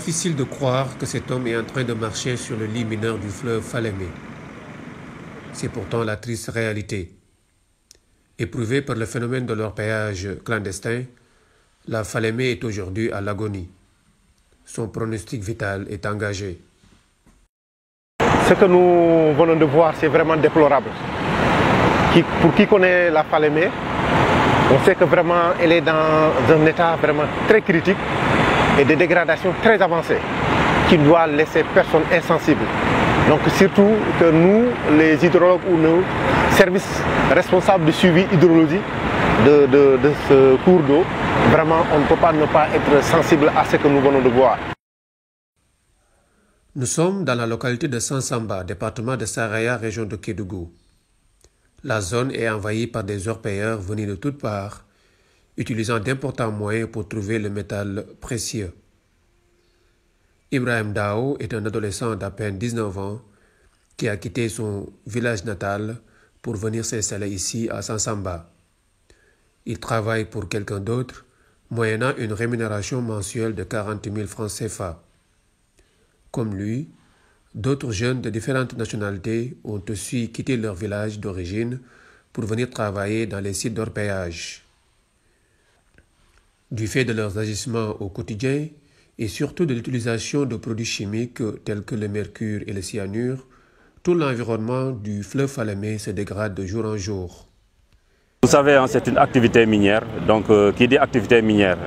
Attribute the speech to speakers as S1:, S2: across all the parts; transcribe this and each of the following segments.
S1: difficile de croire que cet homme est en train de marcher sur le lit mineur du fleuve Falémé. C'est pourtant la triste réalité. Éprouvée par le phénomène de l'orpaillage clandestin, la Falémé est aujourd'hui à l'agonie. Son pronostic vital est engagé.
S2: Ce que nous venons de voir, c'est vraiment déplorable. Pour qui connaît la Falémé, on sait que vraiment elle est dans un état vraiment très critique et de dégradation très avancée qui doit laisser personne insensible. Donc surtout que nous, les hydrologues ou nos services responsables de suivi hydrologique de ce cours d'eau, vraiment on ne peut pas ne pas être sensible à ce que nous venons de voir.
S1: Nous sommes dans la localité de Sansamba, département de Saraya, région de Kédougou. La zone est envahie par des orpailleurs venus de toutes parts, utilisant d'importants moyens pour trouver le métal précieux. Ibrahim Dao est un adolescent d'à peine 19 ans qui a quitté son village natal pour venir s'installer ici à Sansamba. Il travaille pour quelqu'un d'autre, moyennant une rémunération mensuelle de 40 000 francs CFA. Comme lui, d'autres jeunes de différentes nationalités ont aussi quitté leur village d'origine pour venir travailler dans les sites d'orpaillage. Du fait de leurs agissements au quotidien et surtout de l'utilisation de produits chimiques tels que le mercure et le cyanure, tout l'environnement du fleuve Falémé se dégrade de jour en jour.
S3: Vous savez, c'est une activité minière, donc qui dit activité minière,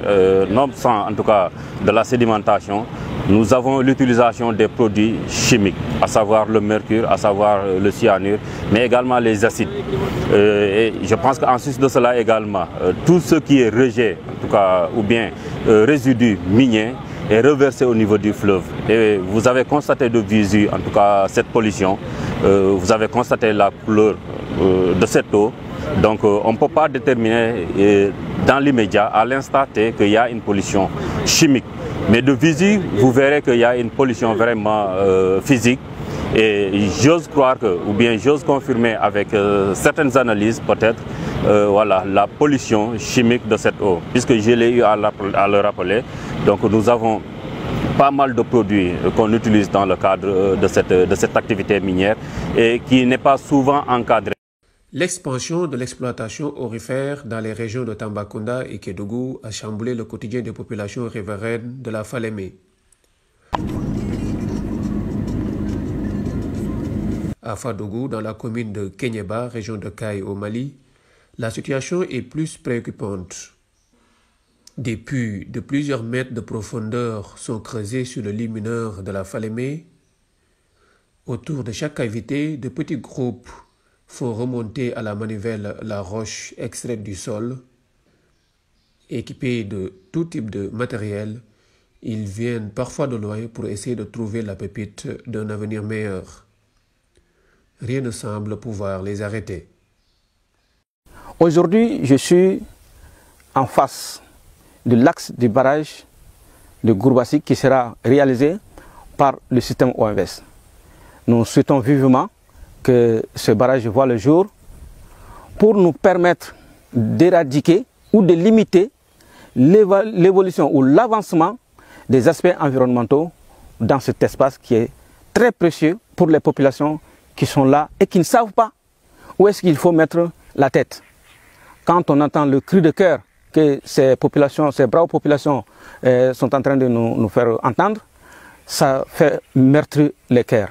S3: non sans en tout cas de la sédimentation, nous avons l'utilisation des produits chimiques, à savoir le mercure, à savoir le cyanure, mais également les acides. Et je pense qu'en sus de cela également, tout ce qui est rejet, en tout cas, ou bien résidus miniers, est reversé au niveau du fleuve. Et vous avez constaté de visu, en tout cas, cette pollution. Vous avez constaté la couleur de cette eau. Donc on ne peut pas déterminer dans l'immédiat, à l'instant T, qu'il y a une pollution chimique. Mais de visu, vous verrez qu'il y a une pollution vraiment physique. Et j'ose croire que, ou bien j'ose confirmer avec certaines analyses peut-être, voilà, la pollution chimique de cette eau. Puisque je l'ai eu à le rappeler, donc nous avons pas mal de produits qu'on utilise dans le cadre de cette activité minière et qui n'est pas souvent encadrée.
S1: L'expansion de l'exploitation aurifère dans les régions de Tambacounda et Kédougou a chamboulé le quotidien des populations riveraines de la Falémé. À Fadougou, dans la commune de Kenyeba, région de Kaï au Mali, la situation est plus préoccupante. Des puits de plusieurs mètres de profondeur sont creusés sur le lit mineur de la Falémé. Autour de chaque cavité, de petits groupes font remonter à la manivelle la roche extraite du sol. Équipés de tout type de matériel, ils viennent parfois de loin pour essayer de trouver la pépite d'un avenir meilleur. Rien ne semble pouvoir les arrêter.
S4: Aujourd'hui, je suis en face de l'axe du barrage de Gourbassi qui sera réalisé par le système OMVS. Nous souhaitons vivement que ce barrage voit le jour pour nous permettre d'éradiquer ou de limiter l'évolution ou l'avancement des aspects environnementaux dans cet espace qui est très précieux pour les populations qui sont là et qui ne savent pas où est-ce qu'il faut mettre la tête. Quand on entend le cri de cœur que ces populations, ces braves populations sont en train de nous faire entendre, ça fait meurtrir les cœurs.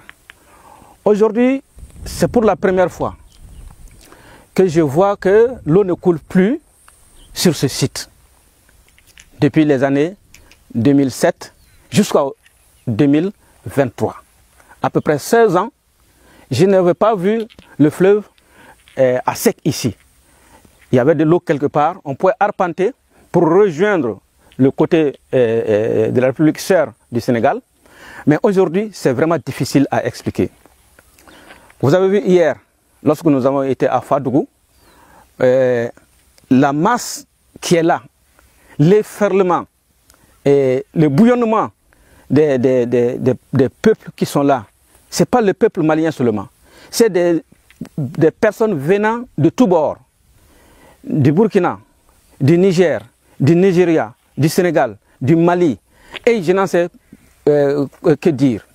S4: Aujourd'hui, c'est pour la première fois que je vois que l'eau ne coule plus sur ce site. Depuis les années 2007 jusqu'à 2023. À peu près 16 ans, je n'avais pas vu le fleuve à sec ici. Il y avait de l'eau quelque part, on pouvait arpenter pour rejoindre le côté de la République sœur du Sénégal. Mais aujourd'hui, c'est vraiment difficile à expliquer. Vous avez vu hier, lorsque nous avons été à Fadougou, la masse qui est là, l'efferlement et le bouillonnement des peuples qui sont là, ce n'est pas le peuple malien seulement, c'est des personnes venant de tous bords, du Burkina, du Niger, du Nigeria, du Sénégal, du Mali, et je n'en sais que dire.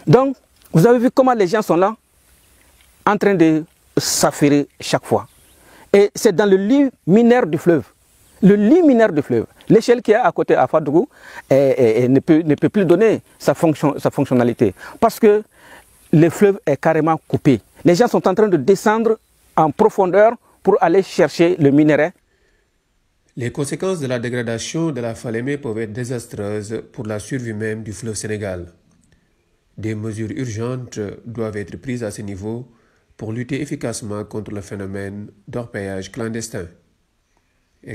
S4: Donc, vous avez vu comment les gens sont là, en train de s'affairer chaque fois. Et c'est dans le lit minaire du fleuve. Le lit minaire du fleuve. L'échelle qui est à côté à Fadougou ne peut plus donner sa fonctionnalité. Parce que le fleuve est carrément coupé. Les gens sont en train de descendre en profondeur pour aller chercher le minerai.
S1: Les conséquences de la dégradation de la Falémé peuvent être désastreuses pour la survie même du fleuve Sénégal. Des mesures urgentes doivent être prises à ce niveau pour lutter efficacement contre le phénomène d'orpaillage clandestin.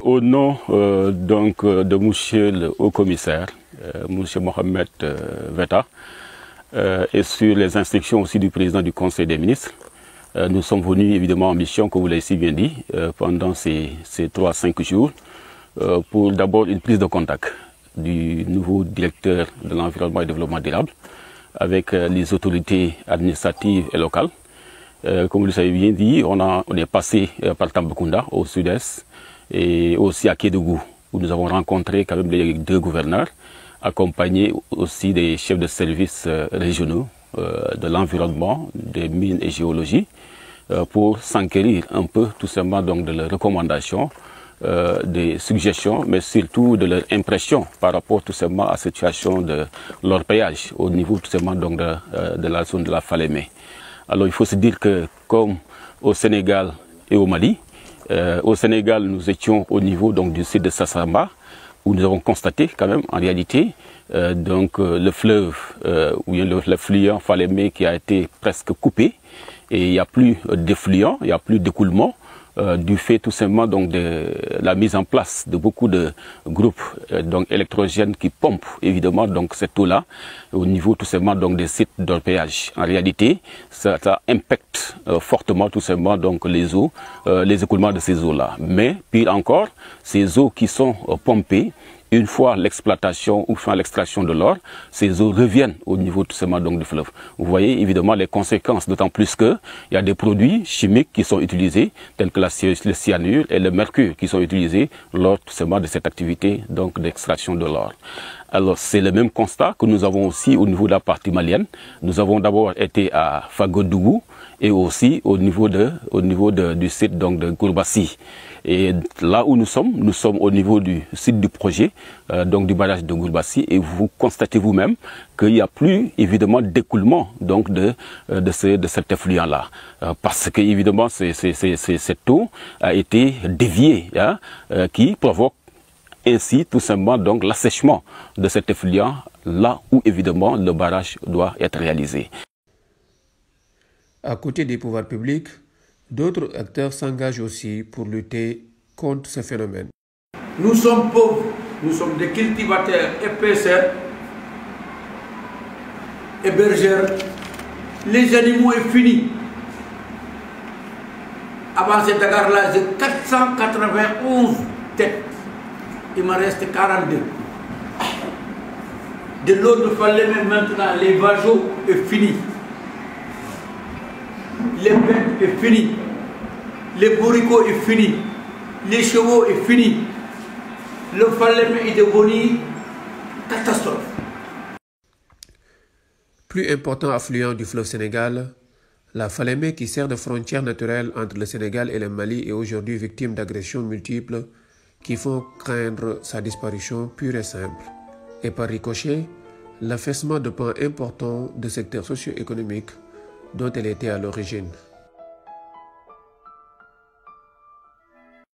S3: Au nom de monsieur le haut-commissaire, monsieur Mohamed Veta, et sur les instructions aussi du président du Conseil des ministres, nous sommes venus évidemment en mission, comme vous l'avez si bien dit, pendant ces 3-5 jours, pour d'abord une prise de contact du nouveau directeur de l'environnement et développement durable avec les autorités administratives et locales. Comme vous le savez bien dit, on est passé par Tambacounda au sud-est et aussi à Kédougou, où nous avons rencontré quand même les 2 gouverneurs, accompagnés aussi des chefs de services régionaux de l'environnement, des mines et géologie, pour s'enquérir un peu tout simplement donc de leurs recommandations, des suggestions, mais surtout de leur impression par rapport tout simplement à la situation de l'orpaillage au niveau tout simplement donc de la zone de la Falémé. Alors il faut se dire que comme au Sénégal et au Mali, au Sénégal nous étions au niveau donc du site de Sassamba, où nous avons constaté quand même en réalité le fleuve ou l'affluent Falémé qui a été presque coupé et il n'y a plus d'effluent, il n'y a plus d'écoulement du fait tout simplement donc de la mise en place de beaucoup de groupes donc électrogènes qui pompent évidemment donc cette eau-là au niveau tout simplement donc des sites d'orpaillage. En réalité, ça impacte fortement tout simplement donc les eaux, les écoulements de ces eaux-là. Mais pire encore, ces eaux qui sont pompées, une fois l'exploitation ou enfin l'extraction de l'or, ces eaux reviennent au niveau tout simplement donc du fleuve. Vous voyez évidemment les conséquences, d'autant plus qu'il y a des produits chimiques qui sont utilisés, tels que le cyanure et le mercure, qui sont utilisés lors tout simplement de cette activité donc d'extraction de l'or. Alors c'est le même constat que nous avons aussi au niveau de la partie malienne. Nous avons d'abord été à Fagodougou et aussi au niveau du site donc de Gourbassi. Et là où nous sommes au niveau du site du projet, donc du barrage de Gourbassi, et vous constatez vous-même qu'il n'y a plus évidemment d'écoulement donc de cet effluent-là, parce que évidemment cette eau a été déviée, hein, qui provoque ainsi tout simplement donc l'assèchement de cet effluent là où évidemment le barrage doit être réalisé.
S1: À côté des pouvoirs publics, d'autres acteurs s'engagent aussi pour lutter contre ce phénomène.
S5: Nous sommes pauvres, nous sommes des cultivateurs épaisseurs et bergères. Les animaux est fini. Avant cette Dakar-là, j'ai 491 têtes. Il me reste 42. De l'eau de Falémé maintenant, les vageaux est fini. Les bêtes est fini. Les bourricots est fini. Les chevaux est fini. Le Falémé est devenu catastrophe.
S1: Plus important affluent du fleuve Sénégal, la Falémé qui sert de frontière naturelle entre le Sénégal et le Mali est aujourd'hui victime d'agressions multiples qui font craindre sa disparition pure et simple. Et par ricochet, l'affaissement de pans importants de secteurs socio-économiques dont elle était à l'origine.